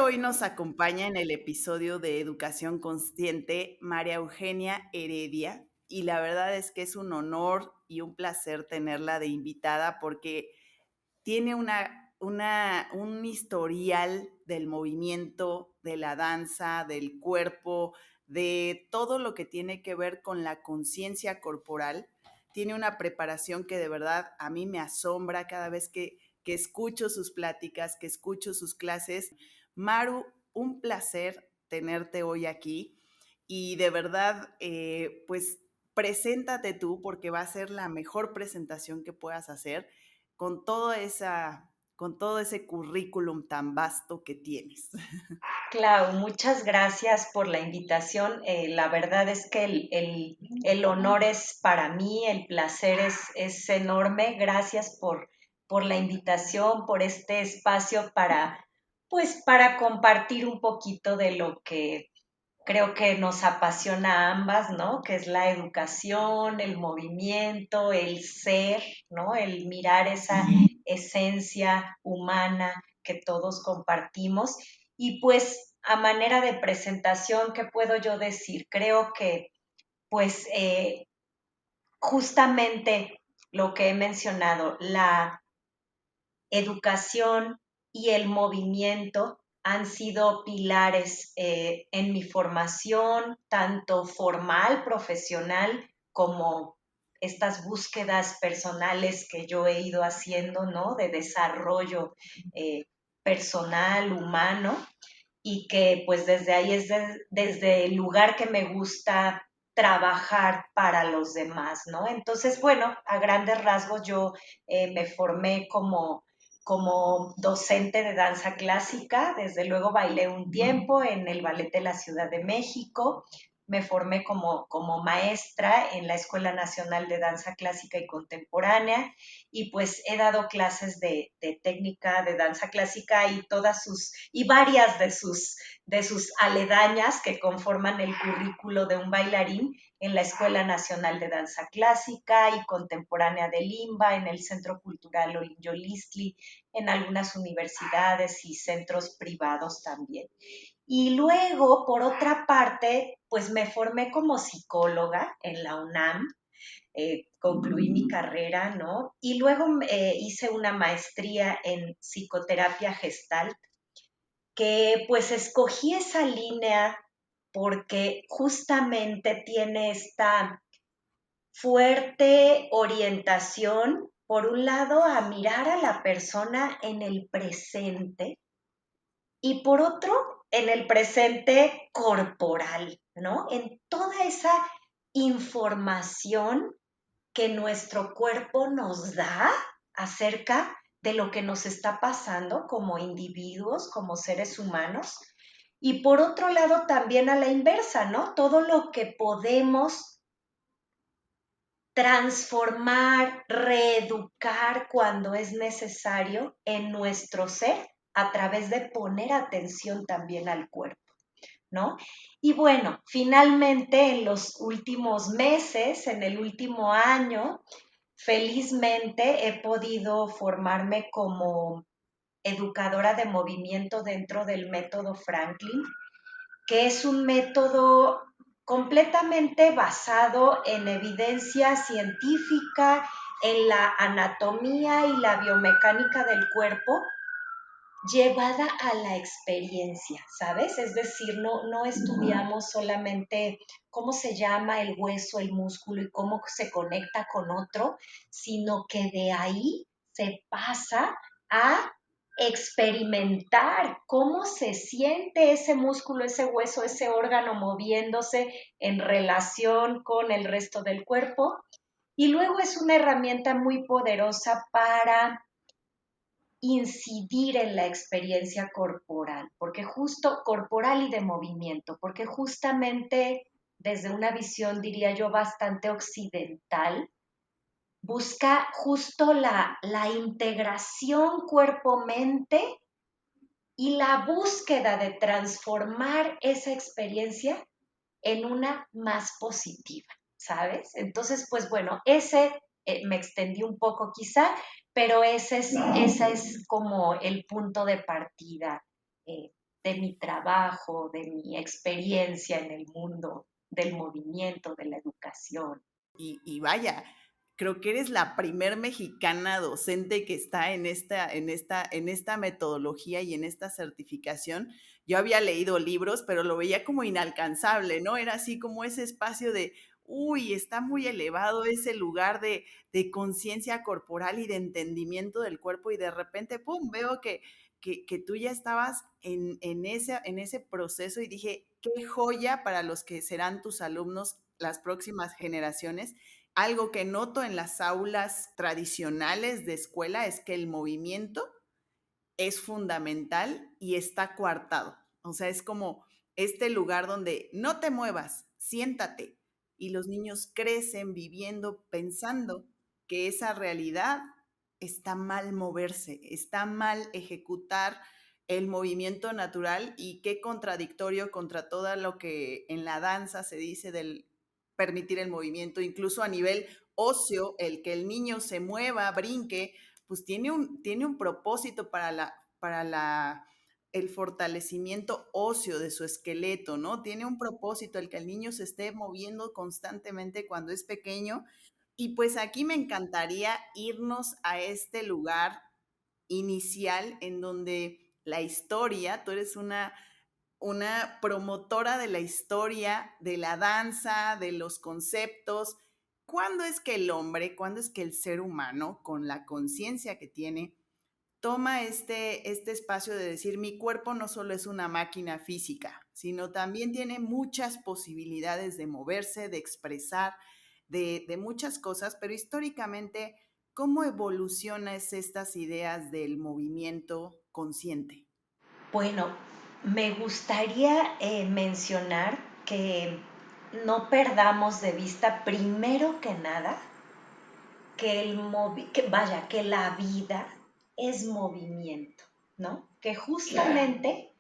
hoy nos acompaña en el episodio de Educación Consciente María Eugenia Heredia y la verdad es que es un honor y un placer tenerla de invitada porque tiene un historial del movimiento, de la danza, del cuerpo, de todo lo que tiene que ver con la conciencia corporal. Tiene una preparación que de verdad a mí me asombra cada vez que escucho sus pláticas, que escucho sus clases. Maru, un placer tenerte hoy aquí y de verdad, pues preséntate tú porque va a ser la mejor presentación que puedas hacer con con todo ese currículum tan vasto que tienes. Clau, muchas gracias por la invitación. La verdad es que el honor es para mí, el placer es enorme. Gracias por la invitación, por este espacio para compartir un poquito de lo que creo que nos apasiona a ambas, ¿no? Que es la educación, el movimiento, el ser, ¿no? El mirar esa esencia humana que todos compartimos. Y pues a manera de presentación, ¿qué puedo yo decir? Creo que pues justamente lo que he mencionado, la educación y el movimiento han sido pilares en mi formación, tanto formal, profesional, como estas búsquedas personales que yo he ido haciendo, ¿no? De desarrollo personal, humano, y que pues desde ahí desde el lugar que me gusta trabajar para los demás, ¿no? Entonces, bueno, a grandes rasgos yo me formé como docente de danza clásica. Desde luego bailé un tiempo en el Ballet de la Ciudad de México. Me formé como maestra en la Escuela Nacional de Danza Clásica y Contemporánea y pues he dado clases de técnica de danza clásica y y varias de sus aledañas que conforman el currículo de un bailarín en la Escuela Nacional de Danza Clásica y Contemporánea de Limba, en el Centro Cultural Olinjolistli, en algunas universidades y centros privados también. Y luego, por otra parte, pues me formé como psicóloga en la UNAM, concluí mi carrera, ¿no? Y luego hice una maestría en psicoterapia gestalt, que pues escogí esa línea porque justamente tiene esta fuerte orientación, por un lado, a mirar a la persona en el presente y por otro, en el presente corporal, ¿no? En toda esa información que nuestro cuerpo nos da acerca de lo que nos está pasando como individuos, como seres humanos. Y por otro lado, también a la inversa, ¿no? Todo lo que podemos transformar, reeducar cuando es necesario en nuestro ser a través de poner atención también al cuerpo, ¿no? Y bueno, finalmente en los últimos meses, en el último año, felizmente he podido formarme como educadora de movimiento dentro del método Franklin, que es un método completamente basado en evidencia científica, en la anatomía y la biomecánica del cuerpo, llevada a la experiencia, ¿sabes? Es decir, no estudiamos solamente cómo se llama el hueso, el músculo y cómo se conecta con otro, sino que de ahí se pasa a experimentar cómo se siente ese músculo, ese hueso, ese órgano moviéndose en relación con el resto del cuerpo. Y luego es una herramienta muy poderosa para incidir en la experiencia corporal, porque justo corporal y de movimiento, porque justamente desde una visión, diría yo, bastante occidental, busca justo la integración cuerpo-mente y la búsqueda de transformar esa experiencia en una más positiva, ¿sabes? Entonces, pues bueno, me extendí un poco quizá, pero ese es como el punto de partida. de mi trabajo, de mi experiencia en el mundo del movimiento, de la educación. Y vaya, creo que eres la primer mexicana docente que está en esta metodología y en esta certificación. Yo había leído libros, pero lo veía como inalcanzable, ¿no? Era así como ese espacio de, uy, está muy elevado ese lugar de conciencia corporal y de entendimiento del cuerpo y de repente, ¡pum!, veo que tú ya estabas en ese proceso y dije, qué joya para los que serán tus alumnos las próximas generaciones. Algo que noto en las aulas tradicionales de escuela es que el movimiento es fundamental y está coartado. O sea, es como este lugar donde no te muevas, siéntate. Y los niños crecen viviendo, pensando que esa realidad está mal moverse, está mal ejecutar el movimiento natural y qué contradictorio contra todo lo que en la danza se dice del permitir el movimiento, incluso a nivel óseo, el que el niño se mueva, brinque, pues tiene un propósito el fortalecimiento óseo de su esqueleto, ¿no? Tiene un propósito el que el niño se esté moviendo constantemente cuando es pequeño. Y pues aquí me encantaría irnos a este lugar inicial en donde la historia, tú eres una promotora de la historia, de la danza, de los conceptos. ¿Cuándo es que el hombre, cuándo es que el ser humano, con la conciencia que tiene, toma este espacio de decir, mi cuerpo no solo es una máquina física, sino también tiene muchas posibilidades de moverse, de expresar, de muchas cosas, pero históricamente, ¿cómo evolucionan estas ideas del movimiento consciente? Bueno, me gustaría mencionar que no perdamos de vista, primero que nada, que la vida es movimiento, ¿no? Que justamente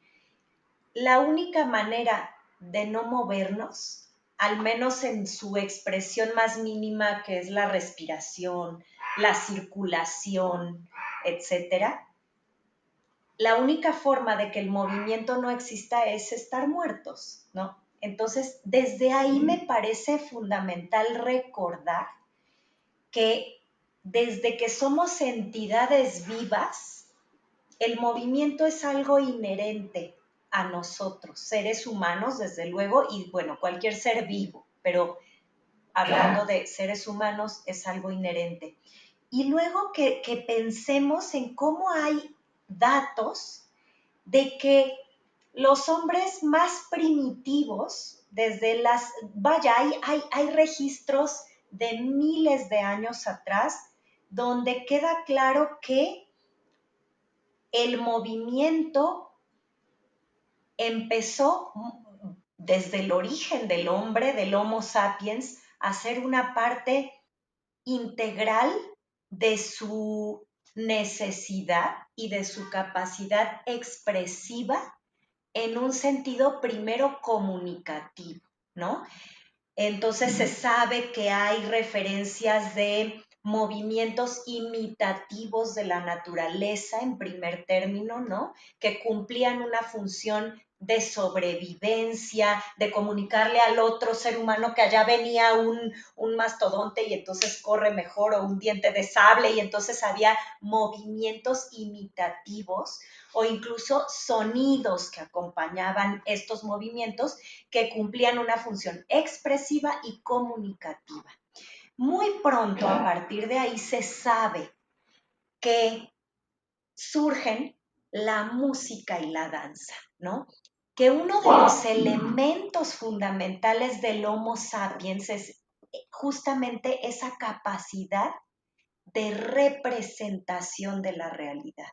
la única manera de no movernos, al menos en su expresión más mínima, que es la respiración, la circulación, etcétera, la única forma de que el movimiento no exista es estar muertos, ¿no? Entonces, desde ahí me parece fundamental recordar que desde que somos entidades vivas, el movimiento es algo inherente a nosotros, seres humanos, desde luego, y bueno, cualquier ser vivo, pero hablando de seres humanos es algo inherente. Y luego que pensemos en cómo hay datos de que los hombres más primitivos, vaya, hay registros de miles de años atrás, donde queda claro que el movimiento empezó desde el origen del hombre, del Homo sapiens, a ser una parte integral de su necesidad y de su capacidad expresiva en un sentido primero comunicativo, ¿no? Entonces se sabe que hay referencias de movimientos imitativos de la naturaleza en primer término, ¿no? Que cumplían una función de sobrevivencia, de comunicarle al otro ser humano que allá venía un mastodonte y entonces corre mejor, o un diente de sable, y entonces había movimientos imitativos o incluso sonidos que acompañaban estos movimientos que cumplían una función expresiva y comunicativa. Muy pronto, a partir de ahí, se sabe que surgen la música y la danza, ¿no? Que uno de los elementos fundamentales del Homo sapiens es justamente esa capacidad de representación de la realidad.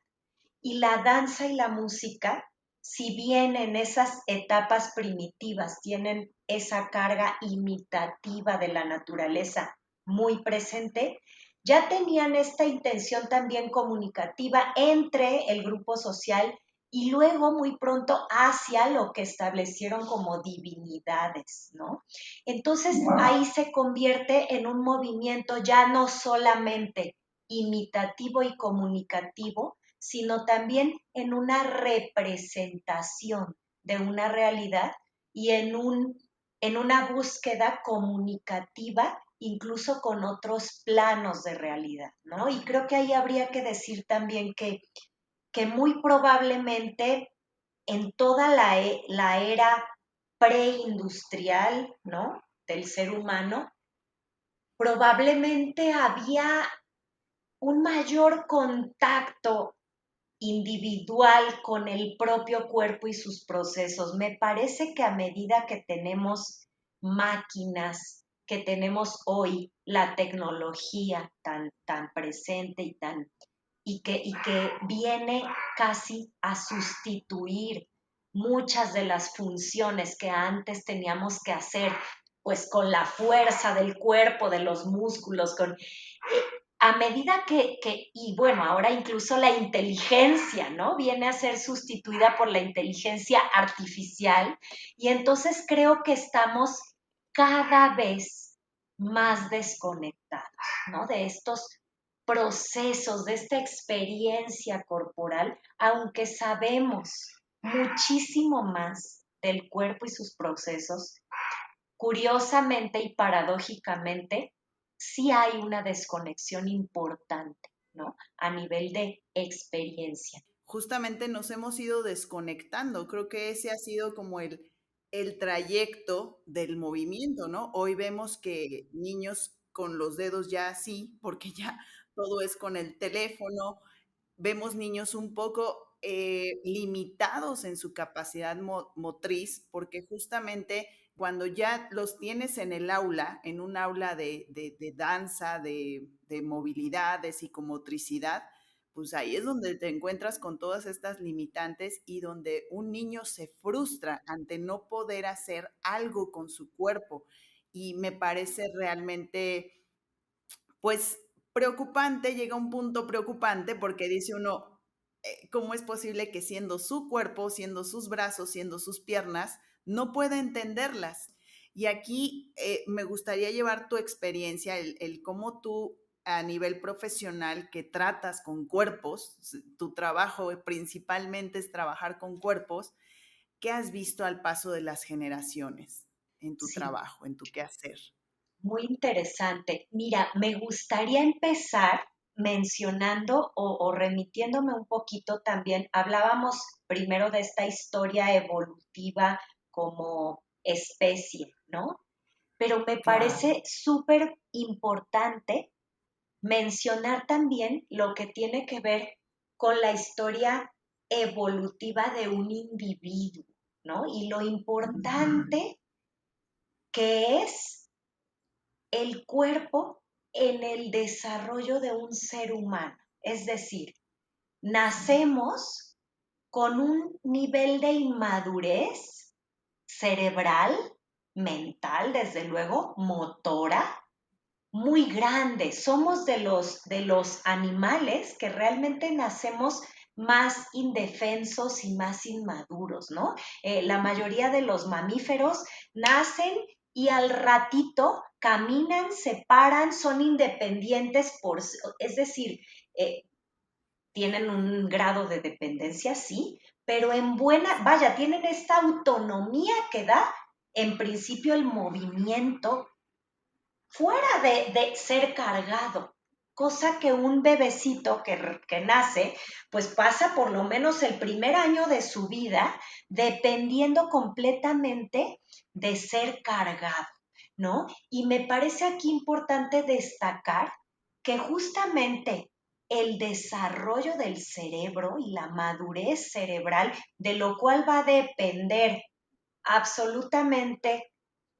Y la danza y la música, si bien en esas etapas primitivas tienen esa carga imitativa de la naturaleza muy presente, ya tenían esta intención también comunicativa entre el grupo social y luego muy pronto hacia lo que establecieron como divinidades, ¿no? Entonces ahí se convierte en un movimiento ya no solamente imitativo y comunicativo, sino también en una representación de una realidad y en una búsqueda comunicativa, incluso con otros planos de realidad, ¿no? Y creo que ahí habría que decir también que muy probablemente en toda la era preindustrial, ¿no? Del ser humano, probablemente había un mayor contacto individual con el propio cuerpo y sus procesos. Me parece que a medida que tenemos máquinas, que tenemos hoy la tecnología tan presente y que viene casi a sustituir muchas de las funciones que antes teníamos que hacer, pues con la fuerza del cuerpo, de los músculos, a medida y bueno, ahora incluso la inteligencia, ¿no? Viene a ser sustituida por la inteligencia artificial y entonces creo que estamos cada vez más desconectados, ¿no? De estos procesos, de esta experiencia corporal, aunque sabemos muchísimo más del cuerpo y sus procesos, curiosamente y paradójicamente, sí hay una desconexión importante, ¿no? A nivel de experiencia. Justamente nos hemos ido desconectando. Creo que ese ha sido como el trayecto del movimiento, ¿no? Hoy vemos que niños con los dedos ya así, porque ya todo es con el teléfono, vemos niños un poco limitados en su capacidad motriz, porque justamente cuando ya los tienes en el aula, en un aula de danza, de movilidad, de psicomotricidad, pues ahí es donde te encuentras con todas estas limitantes y donde un niño se frustra ante no poder hacer algo con su cuerpo. Y me parece realmente pues preocupante, llega un punto preocupante porque dice uno, ¿cómo es posible que siendo su cuerpo, siendo sus brazos, siendo sus piernas, no pueda entenderlas? Y aquí me gustaría llevar tu experiencia, el cómo tú a nivel profesional que tratas con cuerpos, tu trabajo principalmente es trabajar con cuerpos, ¿qué has visto al paso de las generaciones en tu Sí, trabajo, en tu quehacer? muy interesante. Mira, me gustaría empezar mencionando o remitiéndome un poquito también, hablábamos primero de esta historia evolutiva como especie, ¿no? Pero me Claro. parece súper importante mencionar también lo que tiene que ver con la historia evolutiva de un individuo, ¿no? Y lo importante que es el cuerpo en el desarrollo de un ser humano. Es decir, nacemos con un nivel de inmadurez cerebral, mental, desde luego, motora, muy grande. Somos de los animales que realmente nacemos más indefensos y más inmaduros, ¿no? La mayoría de los mamíferos nacen y al ratito caminan, se paran, son independientes es decir, eh, tienen un grado de dependencia, sí, pero en buena, vaya, tienen esta autonomía que da en principio el movimiento fuera de ser cargado, cosa que un bebecito que nace, pues pasa por lo menos el primer año de su vida dependiendo completamente de ser cargado, ¿no? Y me parece aquí importante destacar que justamente el desarrollo del cerebro y la madurez cerebral, de lo cual va a depender absolutamente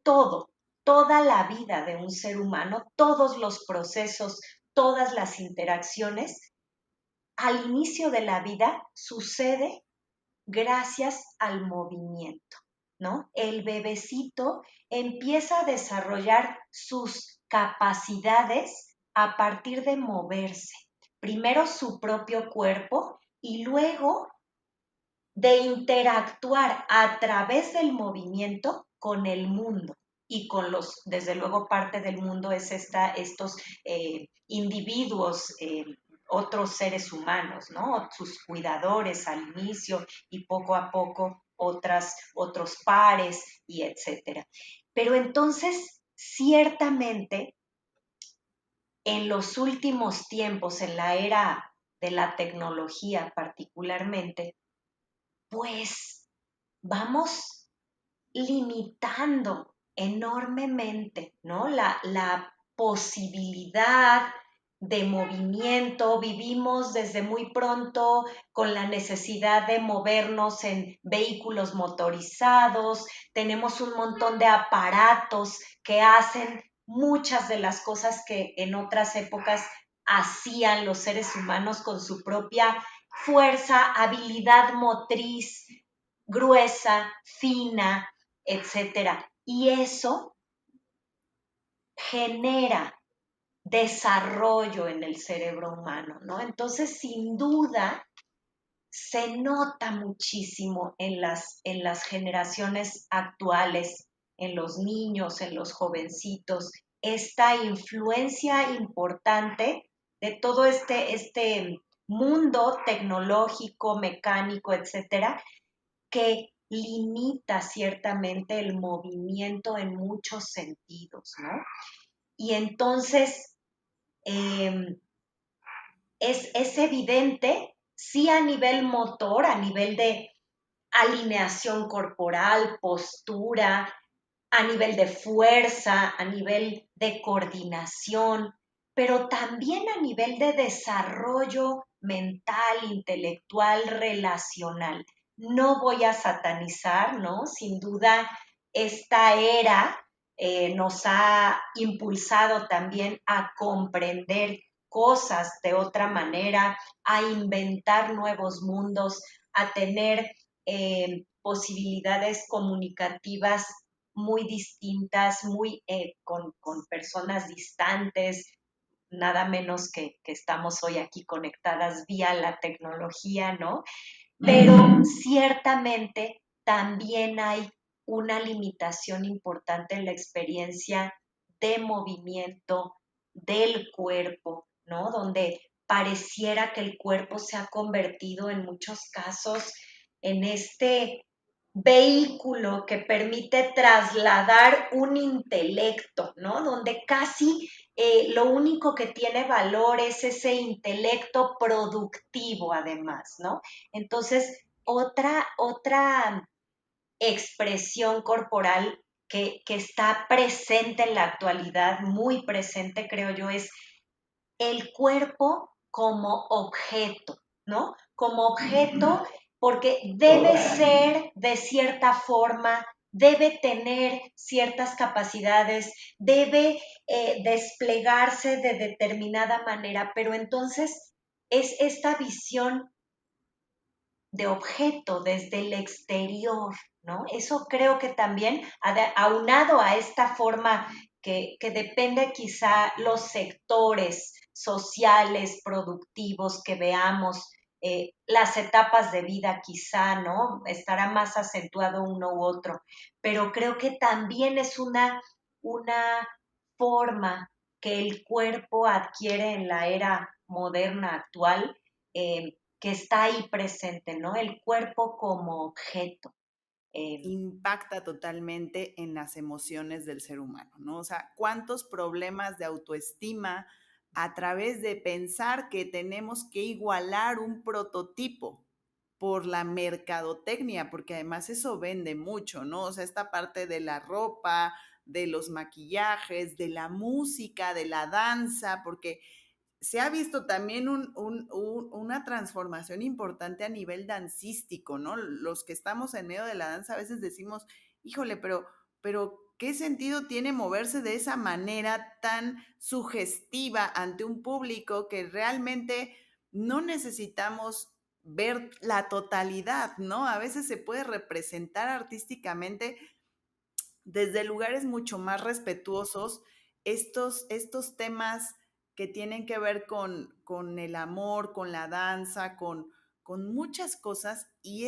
todo, toda la vida de un ser humano, todos los procesos, todas las interacciones, al inicio de la vida sucede gracias al movimiento, ¿no? El bebecito empieza a desarrollar sus capacidades a partir de moverse. Primero su propio cuerpo y luego de interactuar a través del movimiento con el mundo y con desde luego parte del mundo es estos individuos otros seres humanos, ¿no? Sus cuidadores al inicio y poco a poco otros pares y etcétera. Pero entonces, ciertamente, en los últimos tiempos, en la era de la tecnología particularmente, pues vamos limitando enormemente, ¿no? La posibilidad de movimiento. Vivimos desde muy pronto con la necesidad de movernos en vehículos motorizados, tenemos un montón de aparatos que hacen muchas de las cosas que en otras épocas hacían los seres humanos con su propia fuerza, habilidad motriz, gruesa, fina, etcétera. Y eso genera desarrollo en el cerebro humano, ¿no? Entonces, sin duda, se nota muchísimo en las generaciones actuales, en los niños, en los jovencitos, esta influencia importante de todo este mundo tecnológico, mecánico, etcétera, que limita ciertamente el movimiento en muchos sentidos, ¿no? Y entonces eh, es evidente, sí a nivel motor, a nivel de alineación corporal, postura, a nivel de fuerza, a nivel de coordinación, pero también a nivel de desarrollo mental, intelectual, relacional. No voy a satanizar, ¿no? Sin duda, esta era nos ha impulsado también a comprender cosas de otra manera, a inventar nuevos mundos, a tener posibilidades comunicativas muy distintas, con personas distantes, nada menos que estamos hoy aquí conectadas vía la tecnología, ¿no? Pero ciertamente también hay una limitación importante en la experiencia de movimiento del cuerpo, ¿no? Donde pareciera que el cuerpo se ha convertido en muchos casos en este vehículo que permite trasladar un intelecto, ¿no? Donde casi lo único que tiene valor es ese intelecto productivo, además, ¿no? Entonces, otra expresión corporal que está presente en la actualidad, muy presente, creo yo, es el cuerpo como objeto, ¿no? Como objeto porque debe ser de cierta forma, debe tener ciertas capacidades, debe desplegarse de determinada manera, pero entonces es esta visión de objeto desde el exterior, ¿no? Eso creo que también, aunado a esta forma que depende quizá los sectores sociales, productivos que veamos, las etapas de vida quizá, ¿no? Estará más acentuado uno u otro, pero creo que también es una forma que el cuerpo adquiere en la era moderna actual, que está ahí presente, ¿no? El cuerpo como objeto. Impacta totalmente en las emociones del ser humano, ¿no? O sea, cuántos problemas de autoestima a través de pensar que tenemos que igualar un prototipo por la mercadotecnia, porque además eso vende mucho, ¿no? O sea, esta parte de la ropa, de los maquillajes, de la música, de la danza, porque se ha visto también una transformación importante a nivel dancístico, ¿no? Los que estamos en medio de la danza a veces decimos, híjole, pero ¿qué sentido tiene moverse de esa manera tan sugestiva ante un público que realmente no necesitamos ver la totalidad, ¿no? A veces se puede representar artísticamente desde lugares mucho más respetuosos estos temas que tienen que ver con el amor, con la danza, con muchas cosas y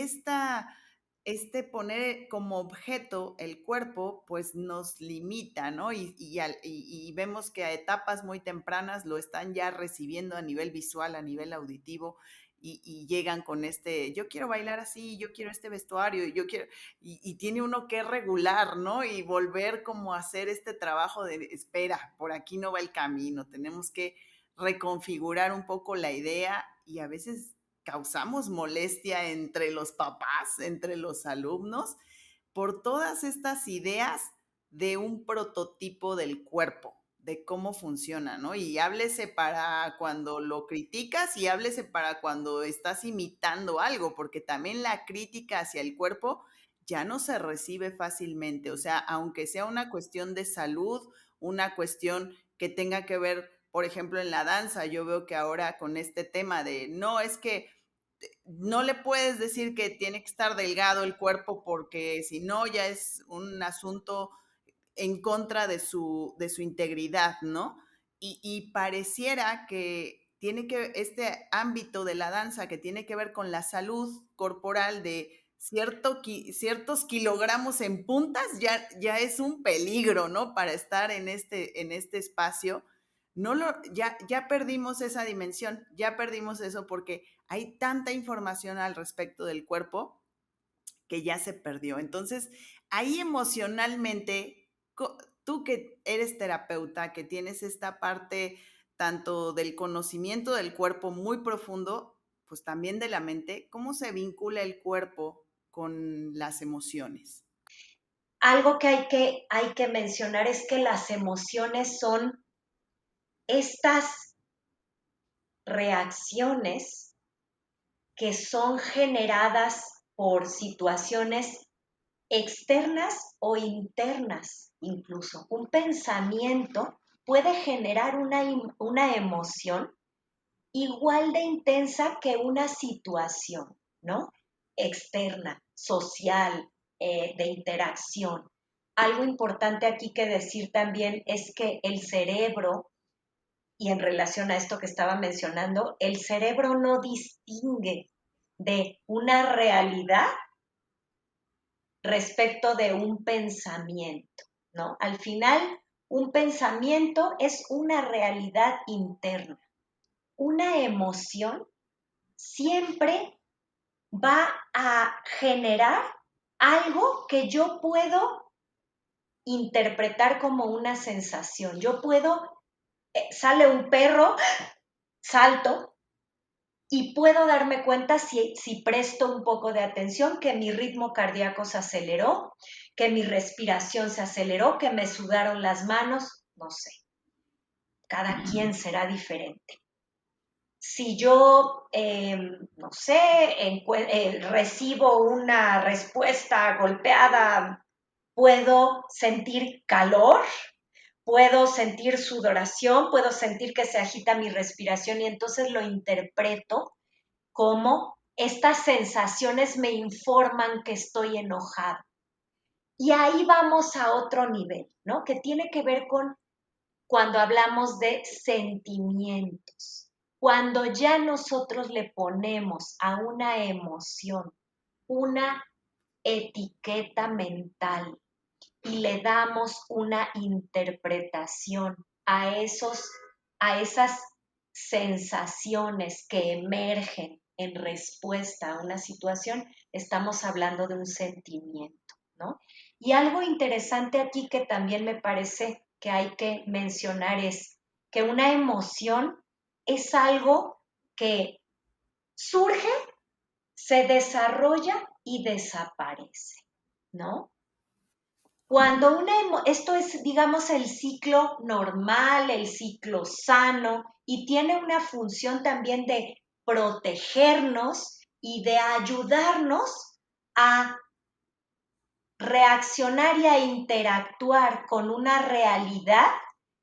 poner como objeto el cuerpo, pues nos limita, ¿no? Y vemos que a etapas muy tempranas lo están ya recibiendo a nivel visual, a nivel auditivo, y llegan con yo quiero bailar así, yo quiero este vestuario, yo quiero, y tiene uno que regular, ¿no? Y volver como a hacer este trabajo de, espera, por aquí no va el camino, tenemos que reconfigurar un poco la idea y a veces causamos molestia entre los papás, entre los alumnos, por todas estas ideas de un prototipo del cuerpo, de cómo funciona, ¿no? Y háblese para cuando lo criticas y háblese para cuando estás imitando algo, porque también la crítica hacia el cuerpo ya no se recibe fácilmente. O sea, aunque sea una cuestión de salud, una cuestión que tenga que ver, por ejemplo, en la danza, yo veo que ahora con este tema de, no, es que no le puedes decir que tiene que estar delgado el cuerpo porque si no ya es un asunto en contra de su integridad, ¿no? Pareciera que tiene que, este ámbito de la danza que tiene que ver con la salud corporal de ciertos kilogramos en puntas, ya es un peligro, ¿no? Para estar en este espacio. No lo, ya perdimos esa dimensión, ya perdimos eso porque hay tanta información al respecto del cuerpo que ya se perdió. Entonces, ahí emocionalmente, tú que eres terapeuta, que tienes esta parte tanto del conocimiento del cuerpo muy profundo, pues también de la mente, ¿cómo se vincula el cuerpo con las emociones? Algo que hay que mencionar es que las emociones son estas reacciones que son generadas por situaciones externas o internas incluso. Un pensamiento puede generar una emoción igual de intensa que una situación, ¿no? Externa, social, de interacción. Algo importante aquí que decir también es que el cerebro, y en relación a esto que estaba mencionando, el cerebro no distingue de una realidad respecto de un pensamiento, ¿no? Al final, un pensamiento es una realidad interna. Una emoción siempre va a generar algo que yo puedo interpretar como una sensación. Yo puedo, sale un perro, salto y puedo darme cuenta si presto un poco de atención que mi ritmo cardíaco se aceleró, que mi respiración se aceleró, que me sudaron las manos, no sé. Cada quien será diferente. Si yo, no sé, recibo una respuesta golpeada, puedo sentir calor, puedo sentir sudoración, puedo sentir que se agita mi respiración y entonces lo interpreto como estas sensaciones me informan que estoy enojado. Y ahí vamos a otro nivel, ¿no? Que tiene que ver con cuando hablamos de sentimientos. Cuando ya nosotros le ponemos a una emoción una etiqueta mental y le damos una interpretación a esas sensaciones que emergen en respuesta a una situación, estamos hablando de un sentimiento, ¿no? Y algo interesante aquí que también me parece que hay que mencionar es que una emoción es algo que surge, se desarrolla y desaparece, ¿no? Esto es, digamos, el ciclo normal, el ciclo sano, y tiene una función también de protegernos y de ayudarnos a reaccionar y a interactuar con una realidad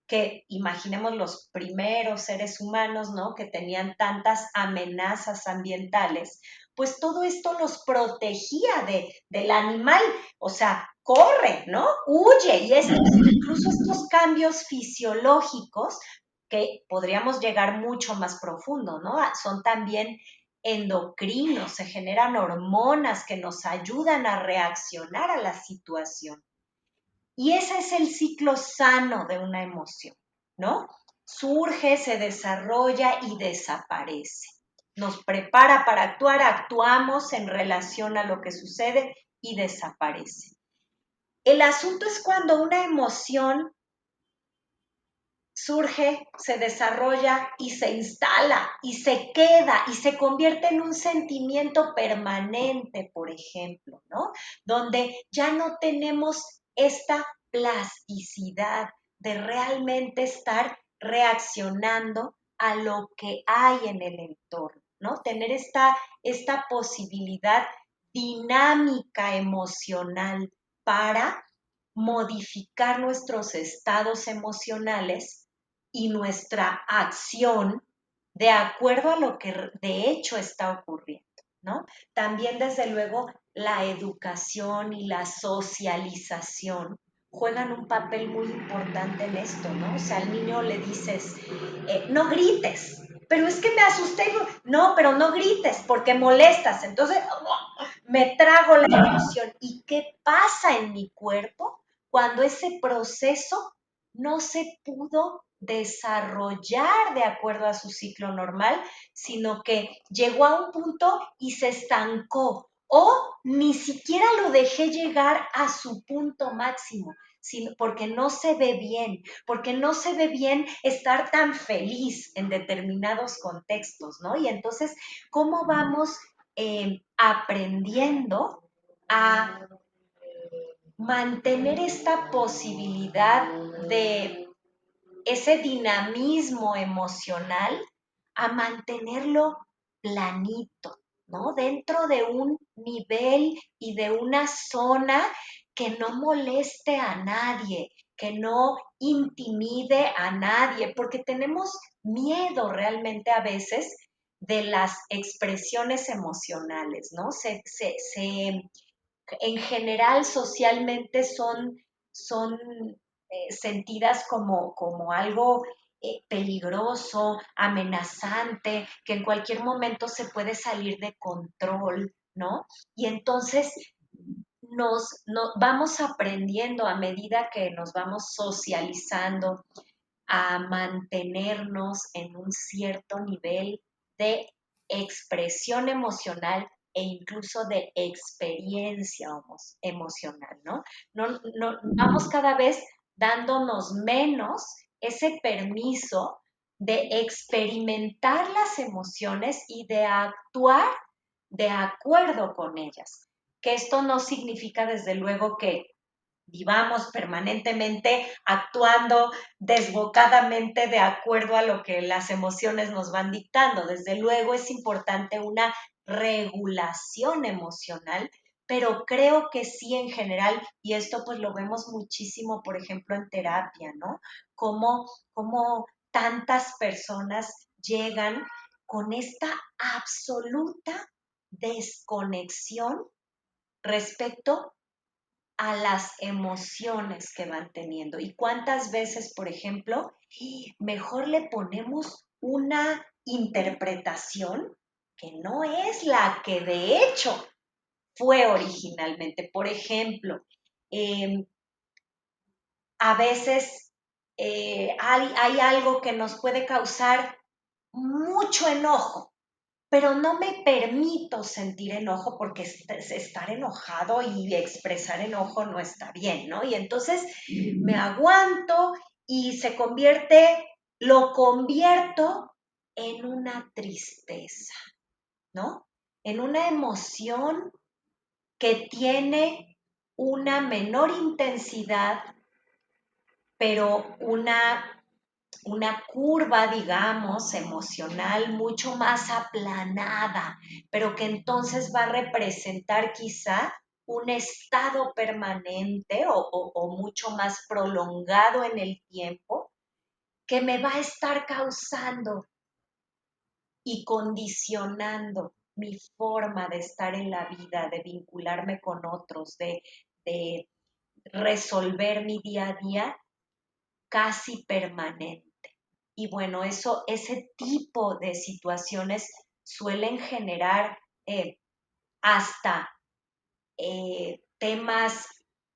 que imaginemos los primeros seres humanos, ¿no? Que tenían tantas amenazas ambientales, pues todo esto los protegía del animal, o sea, corre, ¿no? Huye, y incluso estos cambios fisiológicos que podríamos llegar mucho más profundo, ¿no? Son también endocrinos, se generan hormonas que nos ayudan a reaccionar a la situación. Y ese es el ciclo sano de una emoción, ¿no? Surge, se desarrolla y desaparece. Nos prepara para actuar, actuamos en relación a lo que sucede y desaparece. El asunto es cuando una emoción surge, se desarrolla y se instala y se queda y se convierte en un sentimiento permanente, por ejemplo, ¿no? Donde ya no tenemos esta plasticidad de realmente estar reaccionando a lo que hay en el entorno, ¿no? Tener esta posibilidad dinámica emocional para modificar nuestros estados emocionales y nuestra acción de acuerdo a lo que de hecho está ocurriendo, ¿no? También, desde luego, la educación y la socialización juegan un papel muy importante en esto, ¿no? O sea, al niño le dices, no grites, pero es que me asusté, no, pero no grites porque molestas, entonces me trago la emoción. ¿Y qué pasa en mi cuerpo cuando ese proceso no se pudo desarrollar de acuerdo a su ciclo normal, sino que llegó a un punto y se estancó o ni siquiera lo dejé llegar a su punto máximo, sino porque no se ve bien, porque no se ve bien estar tan feliz en determinados contextos, ¿no? Y entonces, ¿cómo vamos aprendiendo a mantener esta posibilidad de ese dinamismo emocional, a mantenerlo planito, ¿no? Dentro de un nivel y de una zona que no moleste a nadie, que no intimide a nadie, porque tenemos miedo realmente a veces de las expresiones emocionales, ¿no? En general socialmente son sentidas como algo peligroso, amenazante, que en cualquier momento se puede salir de control, ¿no? Y entonces vamos aprendiendo a medida que nos vamos socializando a mantenernos en un cierto nivel de expresión emocional e incluso de experiencia emocional, ¿no? Vamos cada vez dándonos menos ese permiso de experimentar las emociones y de actuar de acuerdo con ellas. Que esto no significa, desde luego, que vivamos permanentemente actuando desbocadamente de acuerdo a lo que las emociones nos van dictando. Desde luego es importante una regulación emocional, pero creo que sí, en general, y esto pues lo vemos muchísimo, por ejemplo, en terapia, ¿no? Como tantas personas llegan con esta absoluta desconexión respecto a las emociones que van teniendo. Y cuántas veces, por ejemplo, mejor le ponemos una interpretación que no es la que de hecho fue originalmente. Por ejemplo, a veces hay algo que nos puede causar mucho enojo, pero no me permito sentir enojo porque estar enojado y expresar enojo no está bien, ¿no? Y entonces me aguanto y lo convierto en una tristeza, ¿no? En una emoción que tiene una menor intensidad, pero una curva, digamos, emocional mucho más aplanada, pero que entonces va a representar quizá un estado permanente o mucho más prolongado en el tiempo, que me va a estar causando y condicionando mi forma de estar en la vida, de vincularme con otros, de resolver mi día a día casi permanente. Y bueno, ese tipo de situaciones suelen generar hasta temas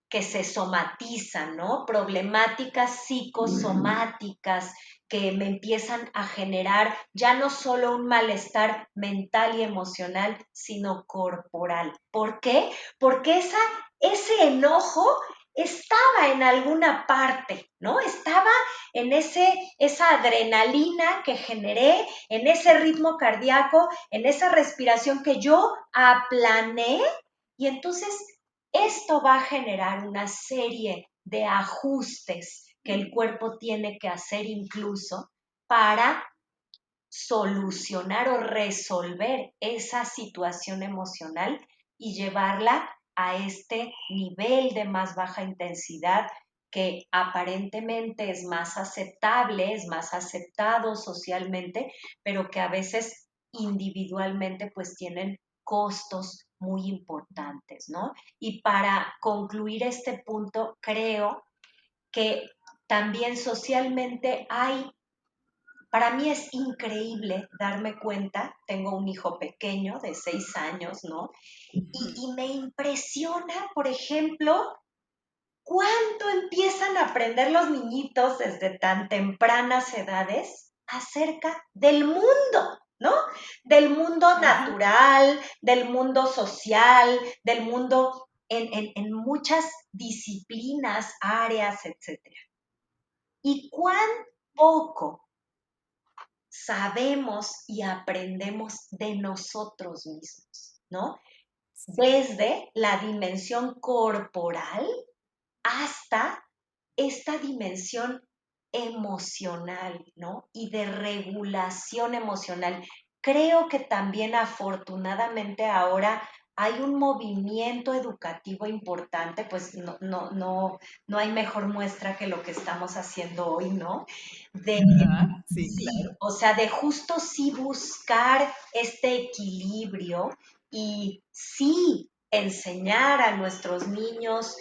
que se somatizan, ¿no? Problemáticas psicosomáticas que me empiezan a generar ya no solo un malestar mental y emocional, sino corporal. ¿Por qué? Porque ese enojo estaba en alguna parte, ¿no? Estaba en esa adrenalina que generé, en ese ritmo cardíaco, en esa respiración que yo aplané y entonces esto va a generar una serie de ajustes que el cuerpo tiene que hacer incluso para solucionar o resolver esa situación emocional y llevarla a este nivel de más baja intensidad que aparentemente es más aceptable, es más aceptado socialmente, pero que a veces individualmente pues tienen costos muy importantes, ¿no? Y para concluir este punto, creo que también socialmente para mí es increíble darme cuenta, tengo un hijo pequeño de 6 años, ¿no? Y me impresiona, por ejemplo, cuánto empiezan a aprender los niñitos desde tan tempranas edades acerca del mundo, ¿no? Del mundo Ajá. natural, del mundo social, del mundo en muchas disciplinas, áreas, etcétera. Y cuán poco sabemos y aprendemos de nosotros mismos, ¿no? Sí. Desde la dimensión corporal hasta esta dimensión emocional, ¿no? Y de regulación emocional. Creo que también afortunadamente ahora hay un movimiento educativo importante, pues no hay mejor muestra que lo que estamos haciendo hoy, ¿no? De, Ajá, sí, sí, claro. o sea, de justo sí buscar este equilibrio y sí enseñar a nuestros niños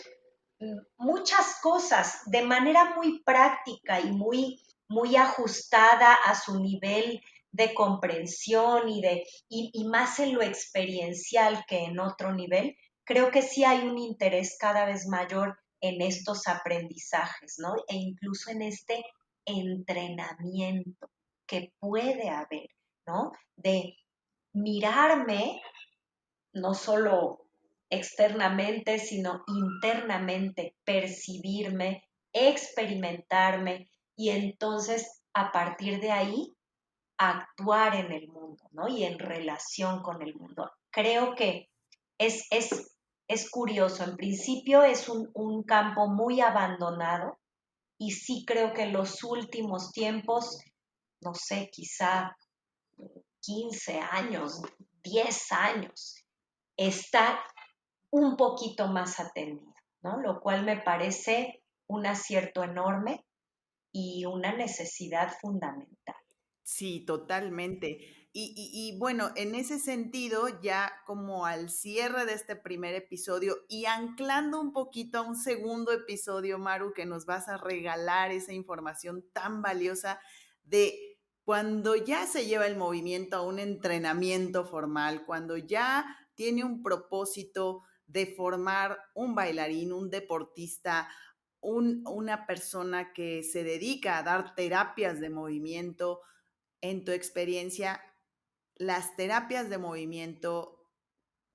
muchas cosas de manera muy práctica y muy ajustada a su nivel de comprensión y más en lo experiencial que en otro nivel, creo que sí hay un interés cada vez mayor en estos aprendizajes, ¿no? E incluso en este entrenamiento que puede haber, ¿no? De mirarme no solo externamente, sino internamente, percibirme, experimentarme y entonces a partir de ahí actuar en el mundo, ¿no? Y en relación con el mundo. Creo que es, es, es curioso, en principio es un campo muy abandonado y sí creo que en los últimos tiempos, no sé, quizá 15 años, 10 años, está un poquito más atendido, ¿no? Lo cual me parece un acierto enorme y una necesidad fundamental. Sí, totalmente. Y bueno, en ese sentido, ya como al cierre de este primer episodio y anclando un poquito a un segundo episodio, Maru, que nos vas a regalar esa información tan valiosa de cuando ya se lleva el movimiento a un entrenamiento formal, cuando ya tiene un propósito de formar un bailarín, un deportista, una persona que se dedica a dar terapias de movimiento. En tu experiencia, ¿las terapias de movimiento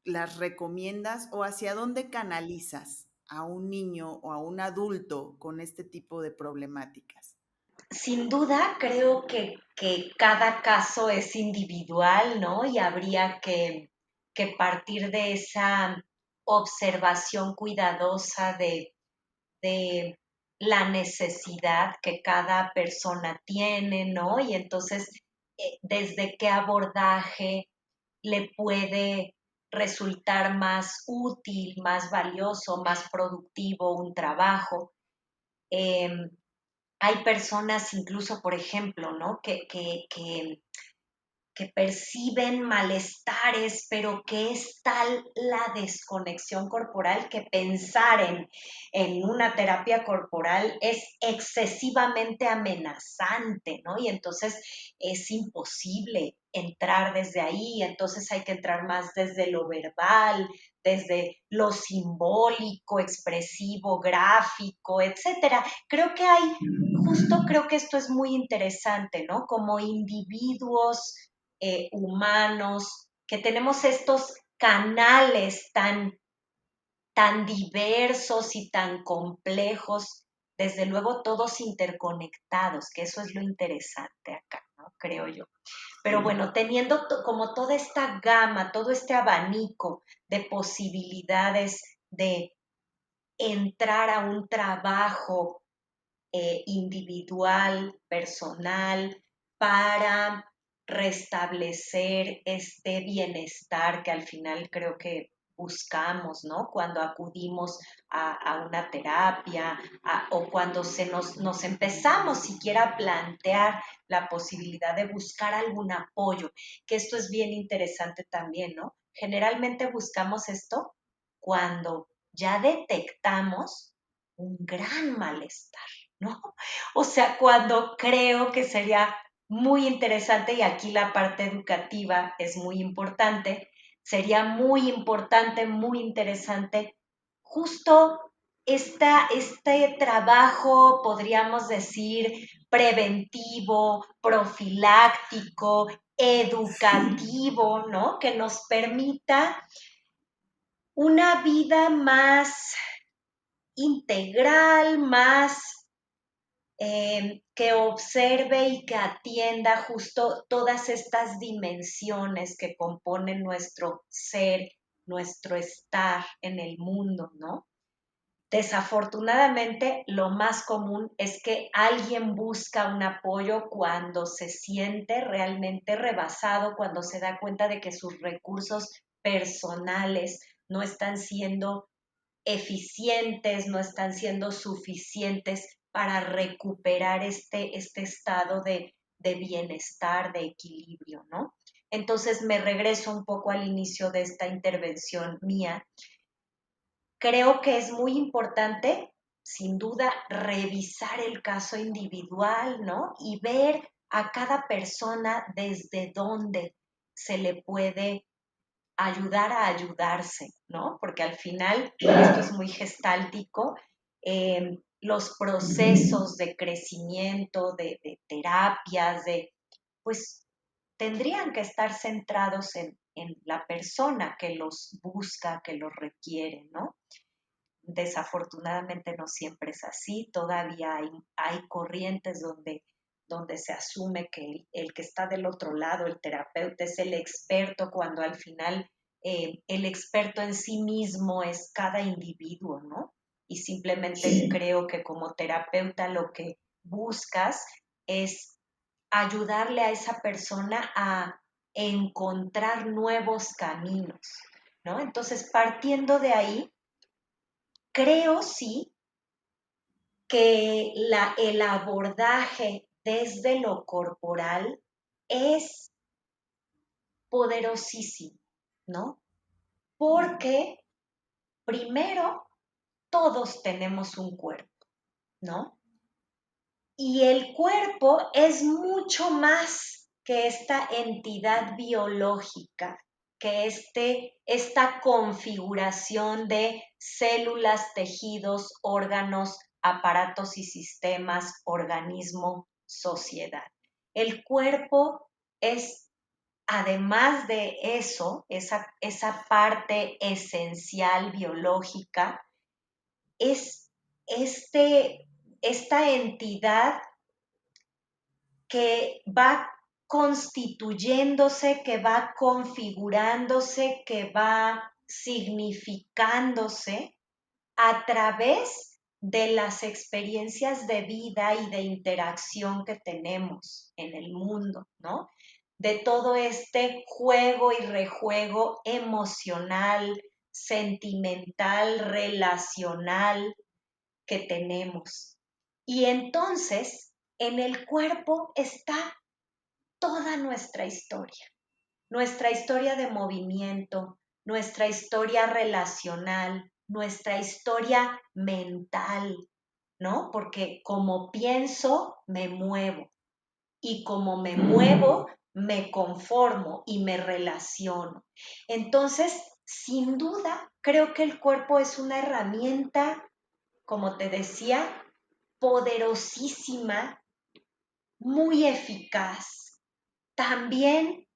las recomiendas o hacia dónde canalizas a un niño o a un adulto con este tipo de problemáticas? Sin duda, creo que cada caso es individual, ¿no? Y habría que partir de esa observación cuidadosa de la necesidad que cada persona tiene, ¿no? Y entonces, desde qué abordaje le puede resultar más útil, más valioso, más productivo un trabajo. Eh, Hay personas incluso, por ejemplo, ¿no? que perciben malestares, pero que es tal la desconexión corporal que pensar en una terapia corporal es excesivamente amenazante, ¿no? Y entonces es imposible entrar desde ahí, entonces hay que entrar más desde lo verbal, desde lo simbólico, expresivo, gráfico, etcétera. Creo que esto es muy interesante, ¿no? Como individuos humanos, que tenemos estos canales tan diversos y tan complejos, desde luego todos interconectados, que eso es lo interesante acá, ¿no? Creo yo. Pero Sí. bueno, teniendo como toda esta gama, todo este abanico de posibilidades de entrar a un trabajo individual, personal, para restablecer este bienestar que al final creo que buscamos, ¿no? Cuando acudimos a una terapia o cuando nos empezamos siquiera a plantear la posibilidad de buscar algún apoyo, que esto es bien interesante también, ¿no? Generalmente buscamos esto cuando ya detectamos un gran malestar, ¿no? O sea, cuando creo que sería muy interesante, y aquí la parte educativa es muy importante, sería muy importante, muy interesante, justo este trabajo, podríamos decir, preventivo, profiláctico, educativo, ¿no? Que nos permita una vida más integral, más que observe y que atienda justo todas estas dimensiones que componen nuestro ser, nuestro estar en el mundo, ¿no? Desafortunadamente, lo más común es que alguien busca un apoyo cuando se siente realmente rebasado, cuando se da cuenta de que sus recursos personales no están siendo eficientes, no están siendo suficientes para recuperar este estado de bienestar, de equilibrio, ¿no? Entonces me regreso un poco al inicio de esta intervención mía. Creo que es muy importante, sin duda, revisar el caso individual, ¿no? Y ver a cada persona desde dónde se le puede ayudar a ayudarse, ¿no? Porque al final esto es muy gestáltico. Los procesos de crecimiento, de terapias, pues tendrían que estar centrados en la persona que los busca, que los requiere, ¿no? Desafortunadamente no siempre es así, todavía hay corrientes donde se asume que el que está del otro lado, el terapeuta, es el experto, cuando al final el experto en sí mismo es cada individuo, ¿no? Y simplemente creo que como terapeuta lo que buscas es ayudarle a esa persona a encontrar nuevos caminos, ¿no? Entonces, partiendo de ahí, creo sí que el abordaje desde lo corporal es poderosísimo, ¿no? Porque primero todos tenemos un cuerpo, ¿no? Y el cuerpo es mucho más que esta entidad biológica, que esta configuración de células, tejidos, órganos, aparatos y sistemas, organismo, sociedad. El cuerpo es, además de eso, esa parte esencial biológica, es esta entidad que va constituyéndose, que va configurándose, que va significándose a través de las experiencias de vida y de interacción que tenemos en el mundo, ¿no? De todo este juego y rejuego emocional, sentimental, relacional que tenemos. Y entonces, en el cuerpo está toda nuestra historia de movimiento, nuestra historia relacional, nuestra historia mental, ¿no? Porque como pienso, me muevo y como me muevo, me conformo y me relaciono. Entonces, sin duda, creo que el cuerpo es una herramienta, como te decía, poderosísima, muy eficaz. También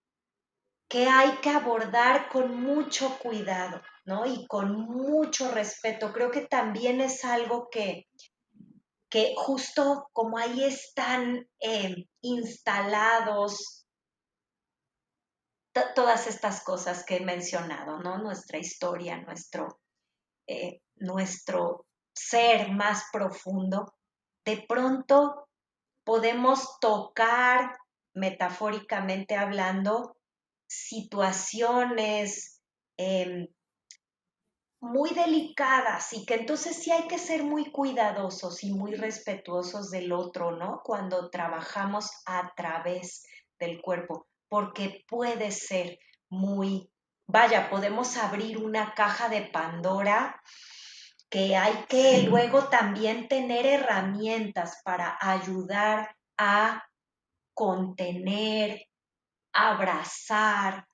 que hay que abordar con mucho cuidado, ¿no? Y con mucho respeto. Creo que también es algo que justo como ahí están instalados todas estas cosas que he mencionado, ¿no? Nuestra historia, nuestro ser más profundo, de pronto podemos tocar, metafóricamente hablando, situaciones muy delicadas y que entonces sí hay que ser muy cuidadosos y muy respetuosos del otro, ¿no? Cuando trabajamos a través del cuerpo, porque puede ser muy, vaya, podemos abrir una caja de Pandora que hay que luego también tener herramientas para ayudar a contener, abrazar,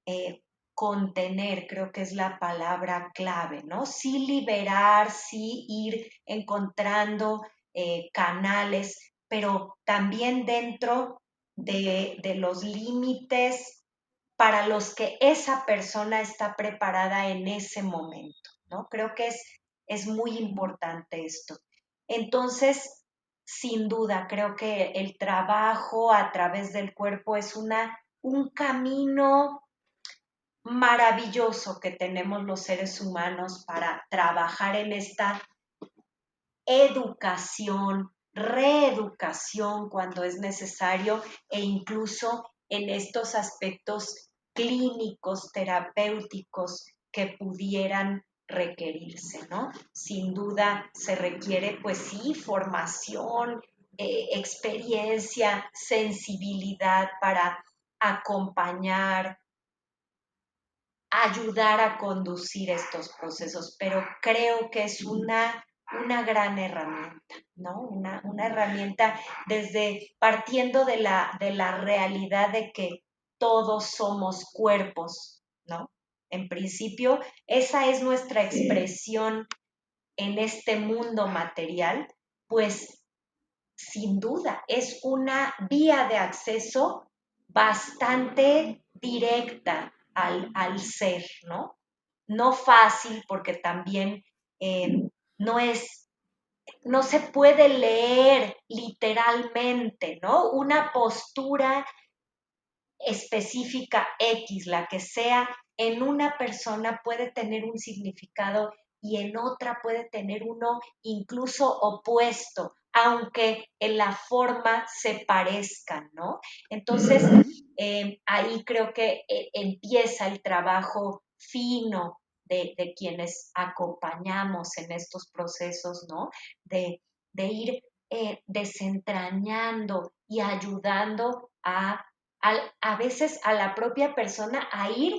eh, contener, creo que es la palabra clave, ¿no? Sí liberar, sí ir encontrando canales, pero también dentro de los límites para los que esa persona está preparada en ese momento, ¿no? Creo que es muy importante esto. Entonces, sin duda, creo que el trabajo a través del cuerpo es un camino maravilloso que tenemos los seres humanos para trabajar en esta educación, reeducación cuando es necesario e incluso en estos aspectos clínicos, terapéuticos que pudieran requerirse, ¿no? Sin duda se requiere, pues sí, formación, experiencia, sensibilidad para acompañar, ayudar a conducir estos procesos, pero creo que es una gran herramienta, ¿no? Una herramienta desde partiendo de la realidad de que todos somos cuerpos, ¿no? En principio, esa es nuestra expresión en este mundo material, pues sin duda es una vía de acceso bastante directa al ser, ¿no? No fácil porque también eh, no es, no se puede leer literalmente, ¿no? Una postura específica X, la que sea, en una persona puede tener un significado y en otra puede tener uno incluso opuesto, aunque en la forma se parezcan, ¿no? Entonces, ahí creo que empieza el trabajo fino de quienes acompañamos en estos procesos, ¿no? De ir desentrañando y ayudando a veces a la propia persona a ir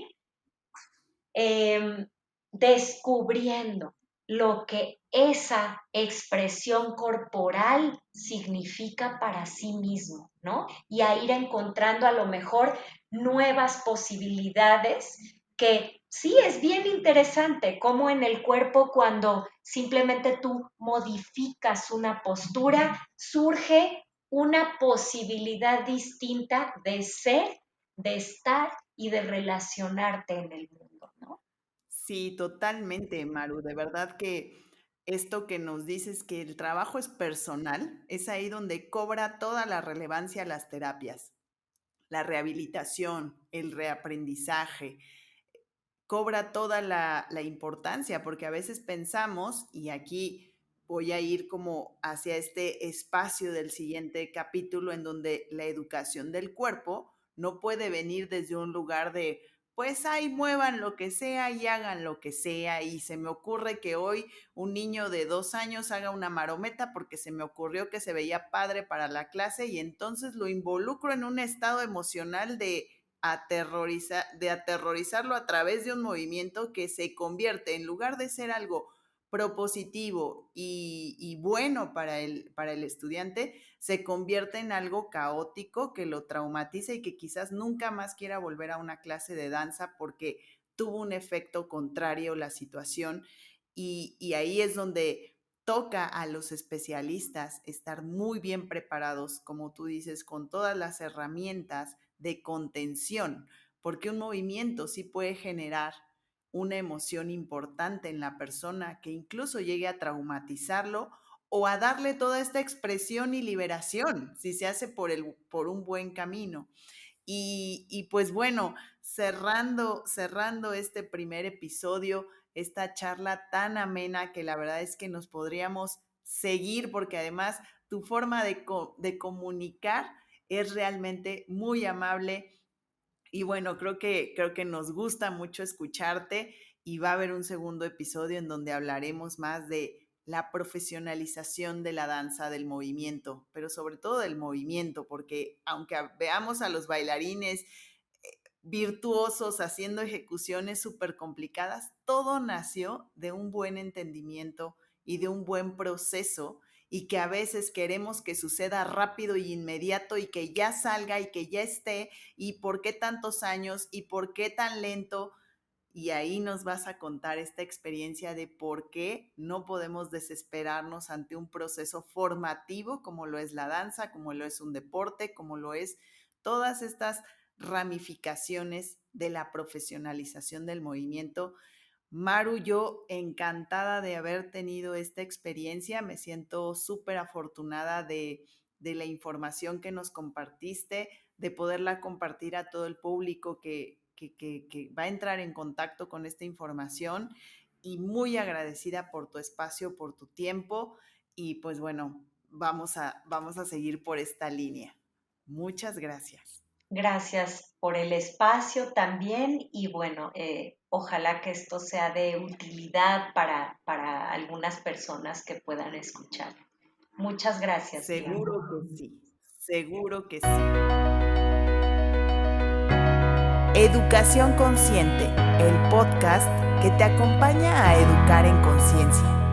eh, descubriendo lo que esa expresión corporal significa para sí mismo, ¿no? Y a ir encontrando a lo mejor nuevas posibilidades que sí es bien interesante, como en el cuerpo cuando simplemente tú modificas una postura, surge una posibilidad distinta de ser, de estar y de relacionarte en el mundo, ¿no? Sí, totalmente, Maru. De verdad que esto que nos dices que el trabajo es personal, es ahí donde cobra toda la relevancia las terapias, la rehabilitación, el reaprendizaje, cobra toda la importancia, porque a veces pensamos, y aquí voy a ir como hacia este espacio del siguiente capítulo, en donde la educación del cuerpo no puede venir desde un lugar de pues ahí muevan lo que sea y hagan lo que sea. Y se me ocurre que hoy un niño de 2 años haga una marometa porque se me ocurrió que se veía padre para la clase y entonces lo involucro en un estado emocional de aterrorizarlo a través de un movimiento que se convierte, en lugar de ser algo propositivo y bueno para el estudiante, se convierte en algo caótico que lo traumatiza y que quizás nunca más quiera volver a una clase de danza porque tuvo un efecto contrario la situación. Y ahí es donde toca a los especialistas estar muy bien preparados, como tú dices, con todas las herramientas de contención, porque un movimiento sí puede generar una emoción importante en la persona que incluso llegue a traumatizarlo o a darle toda esta expresión y liberación, si se hace por un buen camino. Pues bueno, cerrando este primer episodio, esta charla tan amena que la verdad es que nos podríamos seguir porque además tu forma de comunicar es realmente muy amable y bueno, creo que nos gusta mucho escucharte y va a haber un segundo episodio en donde hablaremos más de la profesionalización de la danza, del movimiento, pero sobre todo del movimiento, porque aunque veamos a los bailarines virtuosos haciendo ejecuciones súper complicadas, todo nació de un buen entendimiento y de un buen proceso y que a veces queremos que suceda rápido y inmediato y que ya salga y que ya esté y por qué tantos años y por qué tan lento. Y ahí nos vas a contar esta experiencia de por qué no podemos desesperarnos ante un proceso formativo como lo es la danza, como lo es un deporte, como lo es todas estas ramificaciones de la profesionalización del movimiento. Maru, yo encantada de haber tenido esta experiencia, me siento súper afortunada de la información que nos compartiste, de poderla compartir a todo el público que va a entrar en contacto con esta información y muy agradecida por tu espacio, por tu tiempo y pues bueno, vamos a seguir por esta línea. Muchas gracias. Gracias por el espacio también y bueno, ojalá que esto sea de utilidad para algunas personas que puedan escuchar. Muchas gracias, Bianca. Seguro que sí, seguro que sí. Educación Consciente, el podcast que te acompaña a educar en conciencia.